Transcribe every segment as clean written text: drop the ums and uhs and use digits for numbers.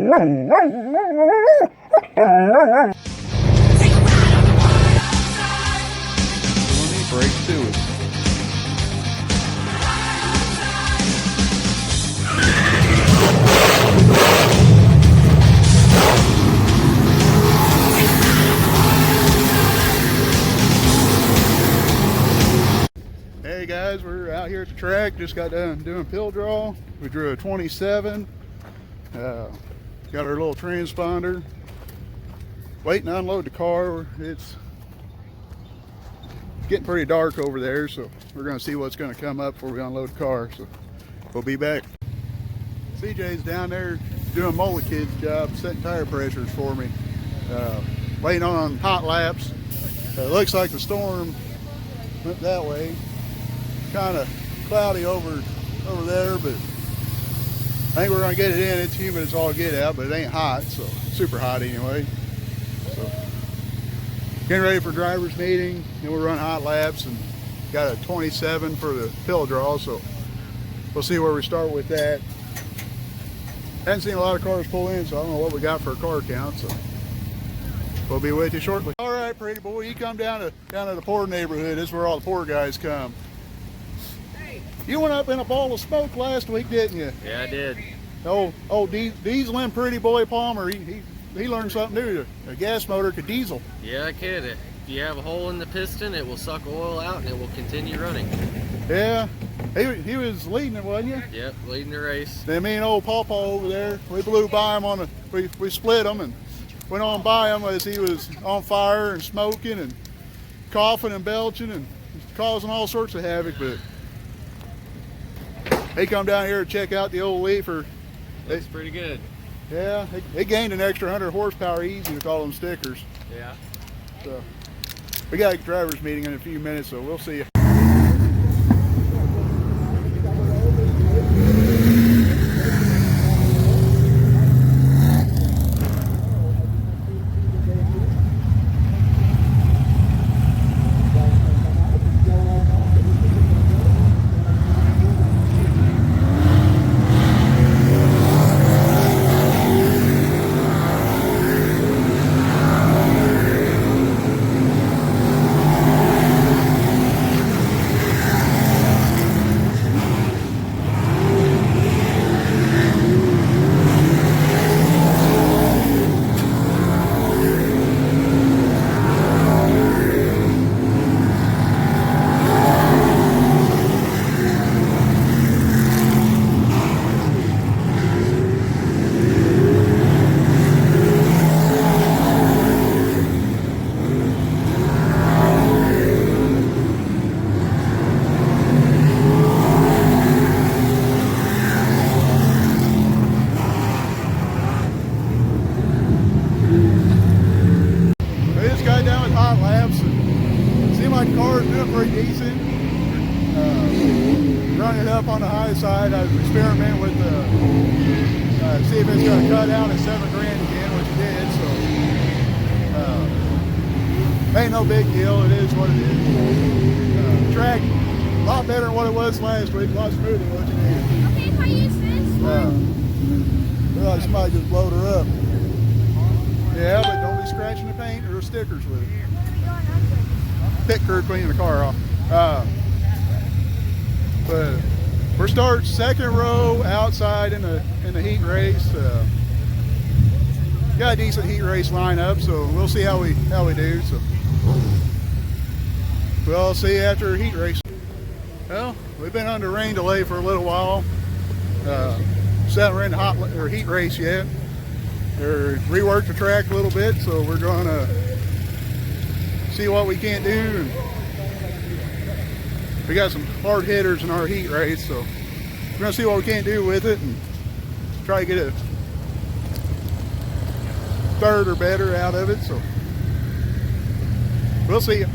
Break to it. Hey guys, we're out here at the track. Just got done doing pill draw. We drew a 27. Got our little transponder. Waiting to unload the car. It's getting pretty dark over there, so we're going to see what's going to come up before we unload the car. So we'll be back. CJ's down there doing Mola Kid's job, setting tire pressures for me. Waiting on hot laps. Looks like the storm went that way. Kind of cloudy over there, but I think we're going to get it in. It's humid as all get out, but it ain't hot, so super hot anyway. So getting ready for driver's meeting, and we'll run hot laps, and got a 27 for the pill draw, so we'll see where we start with that. Haven't seen a lot of cars pull in, so I don't know what we got for a car count, so we'll be with you shortly. All right, pretty boy, you come down to the poor neighborhood. This is where all the poor guys come. Hey. You went up in a ball of smoke last week, didn't you? Yeah, I did. Oh, Diesel and Pretty Boy Palmer, he learned something new. A gas motor could diesel. Yeah, I could. If you have a hole in the piston, it will suck oil out and it will continue running. Yeah, he was leading it, wasn't you? Yep, leading the race. Then me and old Pawpaw over there, we blew by him we split him and went on by him as he was on fire and smoking and coughing and belching and causing all sorts of havoc. But he come down here to check out the old Leafer. Looks pretty good. Yeah, they gained an extra 100 horsepower easy with all them stickers. Yeah. So we got a driver's meeting in a few minutes, so we'll see you. Running up on the high side, I was experimenting with see if it's going to cut out at $7 grand again, which it did. So ain't no big deal. It is what it is. Track a lot better than what it was last week. A lot smoother than what you did. Okay, if I use this one. Well, somebody just blowed her up. Yeah, but don't be scratching the paint or the stickers with it. Pick her cleaning the car off. But we're starting second row outside in the heat race. Got a decent heat race lineup, so we'll see how we do. So we'll see after heat race. Well, we've been under rain delay for a little while. Haven't ran the heat race yet. They're reworked the track a little bit, so we're going to see what we can do. And we got some hard hitters in our heat race, so we're going to see what we can do with it and try to get a third or better out of it. So we'll see you.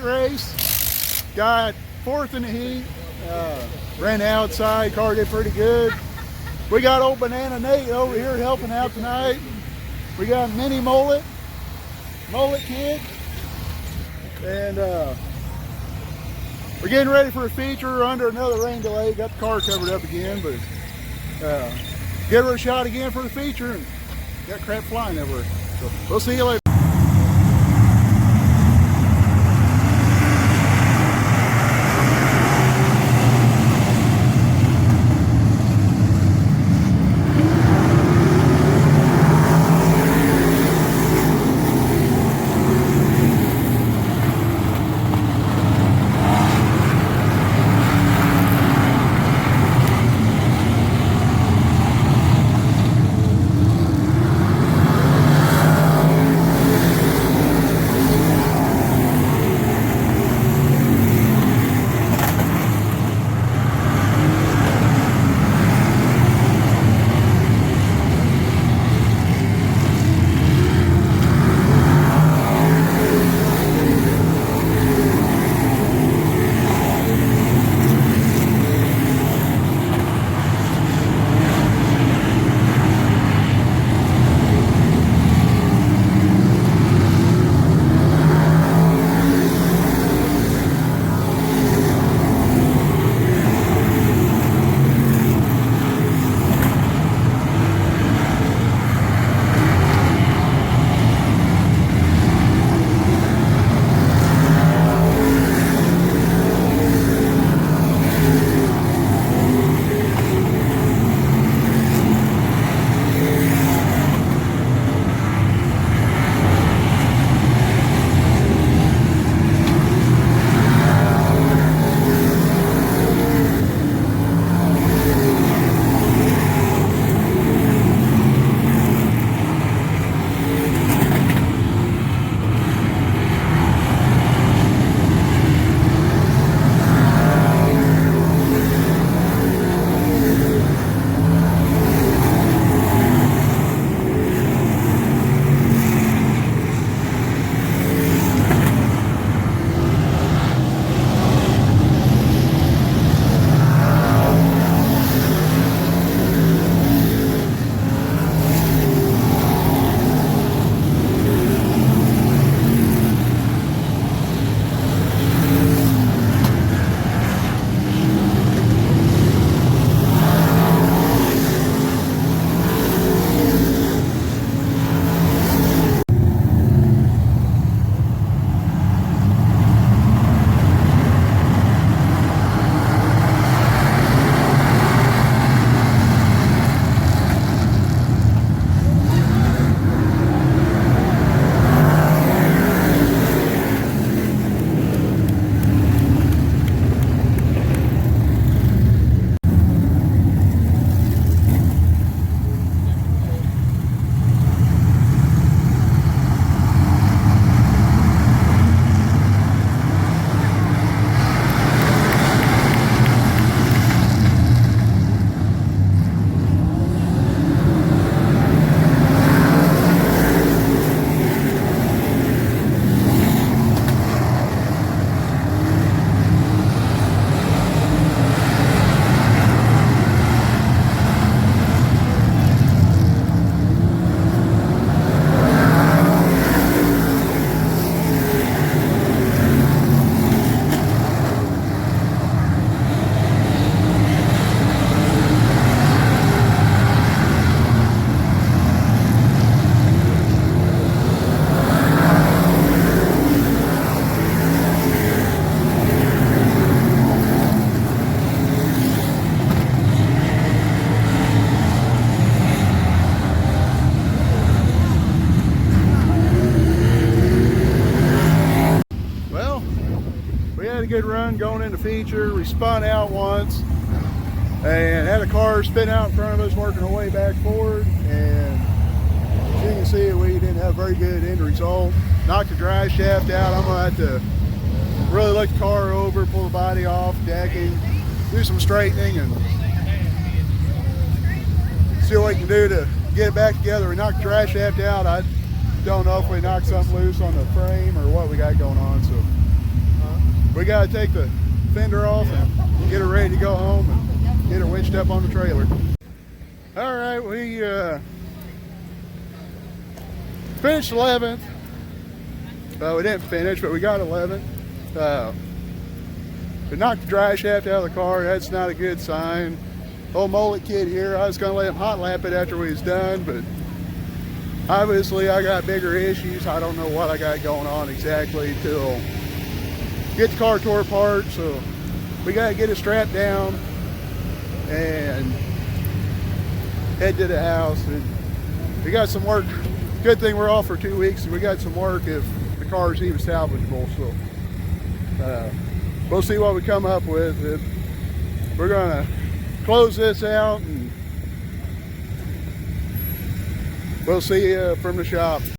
heat race. Got 4th in the heat. Ran outside, car did pretty good. We got old Banana Nate over here helping out tonight. We got Mini Mullet Kid. And we're getting ready for a feature under another rain delay. Got the car covered up again, but give her a shot again for the feature, and got crap flying everywhere. So we'll see you later. good run going into feature. We spun out once and had a car spin out in front of us working our way back forward, and as you can see, we didn't have a very good end result. Knocked the drive shaft out. I'm gonna have to really look the car over, pull the body off, decking, do some straightening, and see what we can do to get it back together. We knocked the drive shaft out. I don't know if we knocked something loose on the frame or what we got going on, so we got to take the fender off and get her ready to go home and get her winched up on the trailer. All right, we finished 11th. We didn't finish, but we got 11th. We knocked the dry shaft out of the car. That's not a good sign. Old mullet kid here, I was going to let him hot lap it after we was done, but obviously I got bigger issues. I don't know what I got going on exactly till get the car tore apart. So we got to get it strapped down and head to the house. And we got some work. Good thing we're off for 2 weeks, and we got some work if the car is even salvageable. So we'll see what we come up with. We're gonna close this out, and we'll see you from the shop.